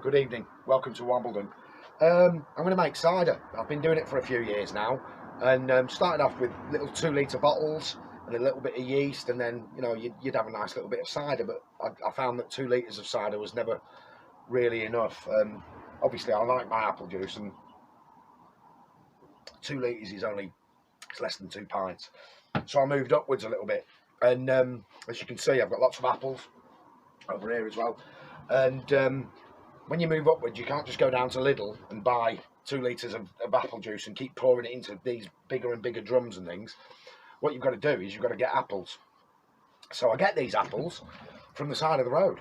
Good evening, welcome to Wombleden. I'm going to make cider. I've been doing it for a few years now, and started off with little 2 litre bottles and a little bit of yeast, and then you'd have a nice little bit of cider. But I found that 2 litres of cider was never really enough. Obviously, I like my apple juice, and 2 litres is it's less than 2 pints. So I moved upwards a little bit, and as you can see, I've got lots of apples over here as well, and when you move upwards, you can't just go down to Lidl and buy 2 litres of apple juice and keep pouring it into these bigger and bigger drums and things. What you've got to do is you've got to get apples. So I get these apples from the side of the road.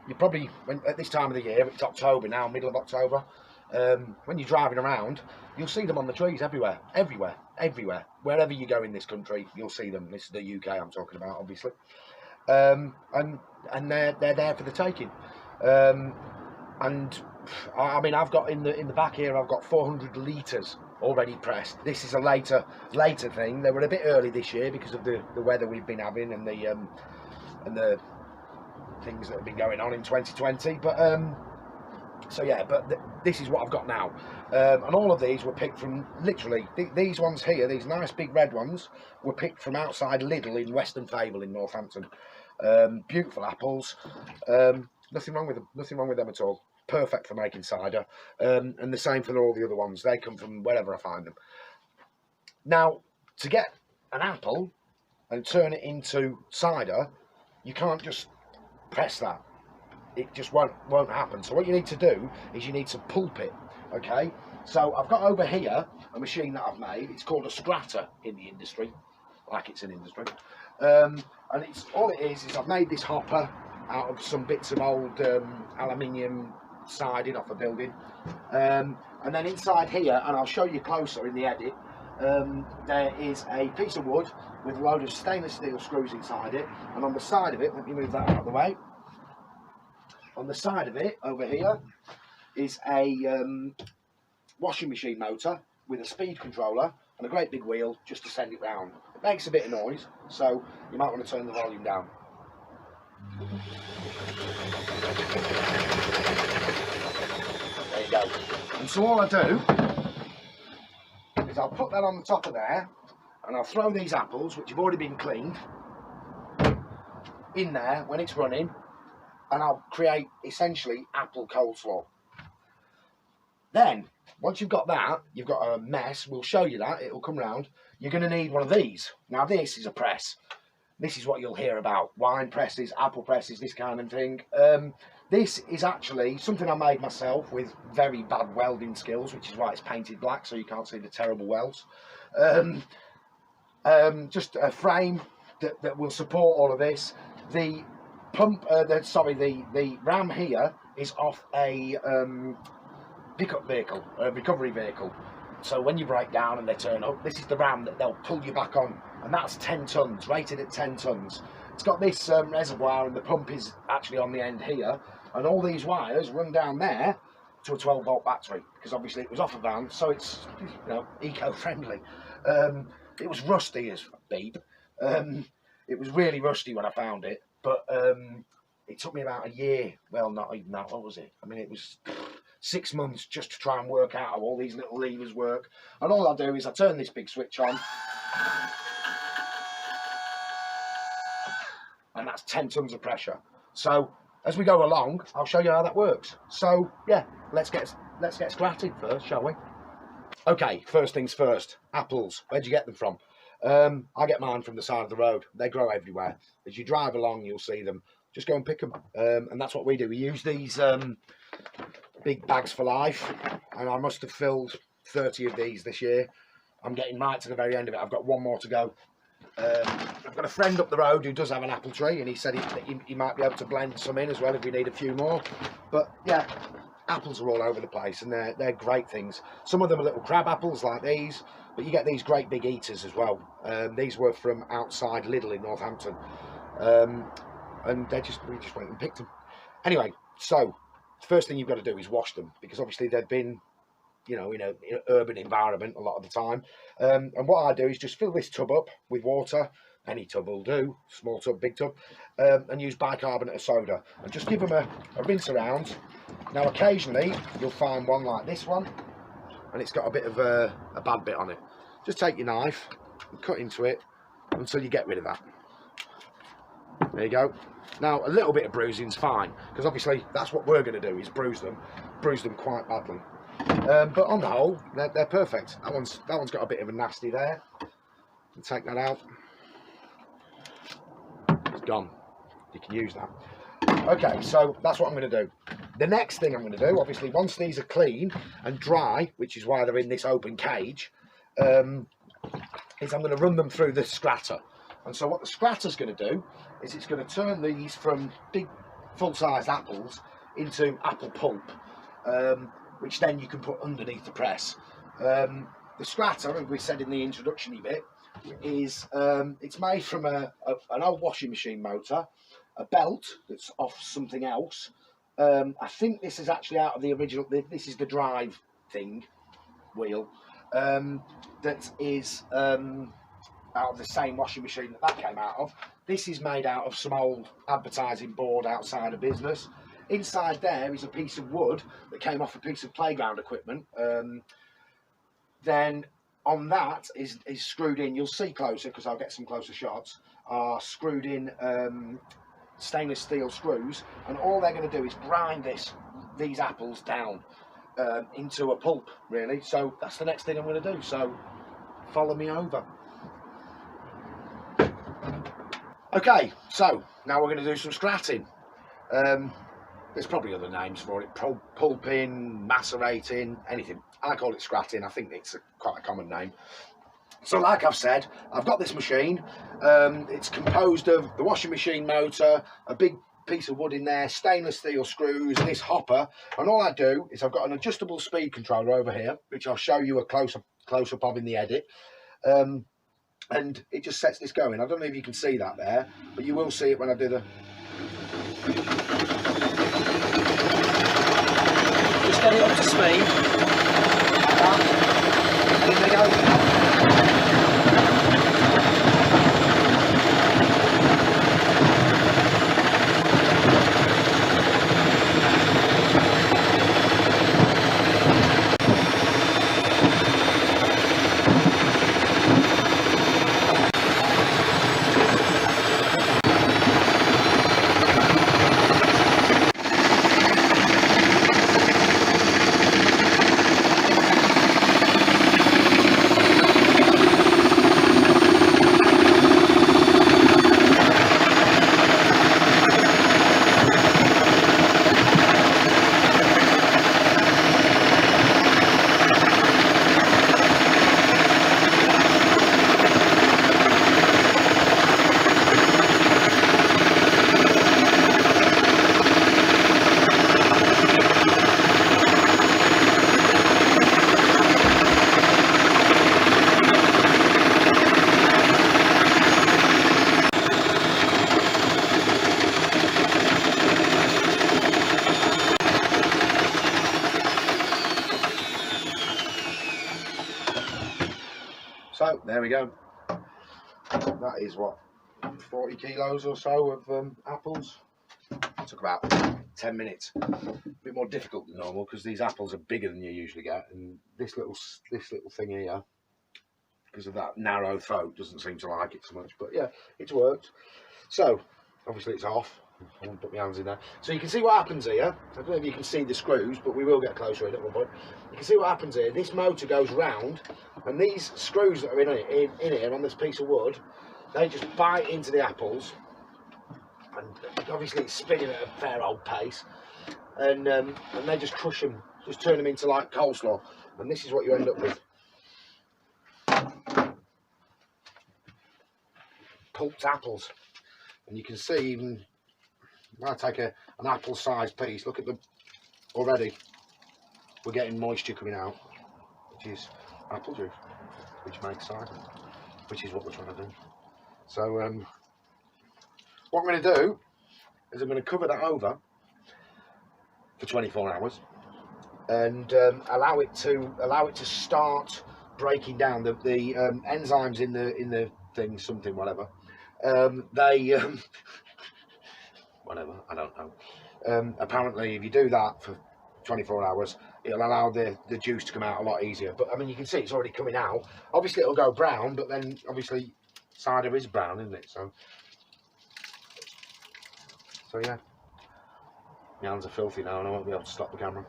You probably, at this time of the year, it's October now, middle of October, when you're driving around, you'll see them on the trees everywhere. Wherever you go in this country, you'll see them. This is the UK I'm talking about, obviously. And they're there for the taking. And I mean, I've got in the back here, I've got 400 litres already pressed. This is a later thing. They were a bit early this year because of the weather we've been having and the things that have been going on in 2020. But so yeah, but this is what I've got now, and all of these were picked from literally these ones here. These nice big red ones were picked from outside Lidl in Western Fable in Northampton. Beautiful apples. Nothing wrong with them at all. Perfect for making cider, and the same for all the other ones. They come from wherever I find them. Now, to get an apple and turn it into cider, you can't just press that. It just won't happen. So what you need to do is you need to pulp it. Okay. So I've got over here a machine that I've made. It's called a Scrattin in the industry, like it's an industry. And it's all it is I've made this hopper out of some bits of old aluminium siding off a building, and then inside here, and I'll show you closer in the edit, there is a piece of wood with a load of stainless steel screws inside it, and on the side of it, let me move that out of the way, on the side of it over here is a washing machine motor with a speed controller and a great big wheel just to send it round. It makes a bit of noise, so you might want to turn the volume down. There you go. And so all I do is I'll put that on the top of there, and I'll throw these apples, which have already been cleaned, in there when it's running, and I'll create essentially apple coleslaw. Then, once you've got that, you've got a mess. We'll show you that. It'll come round. You're going to need one of these. Now, this is a press. This is what you'll hear about. Wine presses, apple presses, this kind of thing. This is actually something I made myself with very bad welding skills, which is why it's painted black, so you can't see the terrible welds. Just a frame that will support all of this. The pump, the ram here is off a pickup vehicle, a recovery vehicle. So when you break down and they turn up, this is the ram that they'll pull you back on, and that's 10 tons, rated at 10 tons. It's got this reservoir, and the pump is actually on the end here, and all these wires run down there to a 12-volt battery, because obviously it was off a van, so it's eco-friendly. It was rusty as beep. It was really rusty when I found it, but it took me about a year. Well, not even that. What was it? I mean, it was 6 months just to try and work out how all these little levers work. And all I do is I turn this big switch on, and that's 10 tons of pressure. So as we go along, I'll show you how that works. So yeah, let's get scratting first, shall we? Okay, first things first. Apples. Where'd you get them from? I get mine from the side of the road. They grow everywhere. As you drive along, you'll see them. Just go and pick them, and that's what we do. We use these big bags for life, and I must have filled 30 of these this year. I'm getting right to the very end of it. I've got one more to go. I've got a friend up the road who does have an apple tree, and he said he might be able to blend some in as well if we need a few more. But yeah, apples are all over the place, and they're great things. Some of them are little crab apples like these, but you get these great big eaters as well. These were from outside Lidl in Northampton, and we just went and picked them. Anyway, so the first thing you've got to do is wash them, because obviously they've been, in an urban environment a lot of the time. And what I do is just fill this tub up with water. Any tub will do, small tub, big tub, and use bicarbonate of soda, and just give them a rinse around Now occasionally you'll find one like this one, and it's got a bit of a bad bit on it. Just take your knife and cut into it until you get rid of that. There you go. Now a little bit of bruising's fine, because obviously that's what we're going to do, is bruise them quite badly. But on the whole, they're perfect. That one's got a bit of a nasty there. Take that out. It's gone. You can use that. Okay, so that's what I'm going to do. The next thing I'm going to do, obviously, once these are clean and dry, which is why they're in this open cage, is I'm going to run them through the scratter. And so what the scratter's going to do is it's going to turn these from big full-sized apples into apple pulp, which then you can put underneath the press. The scratter, as we said in the introductory bit, is it's made from an old washing machine motor, a belt that's off something else. I think this is actually out of the original. This is the drive thing wheel that is out of the same washing machine that came out of. This is made out of some old advertising board outside a business. Inside there is a piece of wood that came off a piece of playground equipment. Then on that is screwed in, you'll see closer because I'll get some closer shots, are screwed in stainless steel screws, and all they're going to do is grind these apples down into a pulp, really. So that's the next thing I'm going to do, so follow me over. Okay, so now we're going to do some scratting. There's probably other names for it, pulping, macerating, anything. I call it scratting. I think it's quite a common name. So like I've said, I've got this machine. It's composed of the washing machine motor, a big piece of wood in there, stainless steel screws, this hopper, and all I do is I've got an adjustable speed controller over here, which I'll show you a close-up of in the edit. And it just sets this going. I don't know if you can see that there, but you will see it when I do the... Just get it up to speed. Like that. Here we go. So there we go. That is what, 40 kilos or so of apples. It took about 10 minutes. A bit more difficult than normal because these apples are bigger than you usually get, and this little thing here, because of that narrow throat, doesn't seem to like it so much. But yeah, it's worked. So obviously it's off. I won't put my hands in there. So you can see what happens here. I don't know if you can see the screws, but we will get closer in at one point. You can see what happens here. This motor goes round, and these screws that are in here on this piece of wood, they just bite into the apples, and obviously it's spinning at a fair old pace, and they just crush them, just turn them into like coleslaw, and this is what you end up with. Pulped apples. And you can see, even when I take an apple-sized piece, look at them already. We're getting moisture coming out, which is apple juice, which makes cider, which is what we're trying to do. So what I'm going to do is I'm going to cover that over for 24 hours and allow it to start breaking down the enzymes in the thing, something, whatever. Whatever, I don't know. Apparently if you do that for 24 hours, it'll allow the juice to come out a lot easier. But I mean, you can see it's already coming out. Obviously it'll go brown, but then obviously cider is brown, isn't it? So yeah, my hands are filthy now and I won't be able to stop the camera.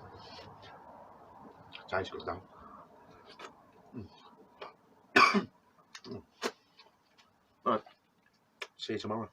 Tastes good now. Right, see you tomorrow.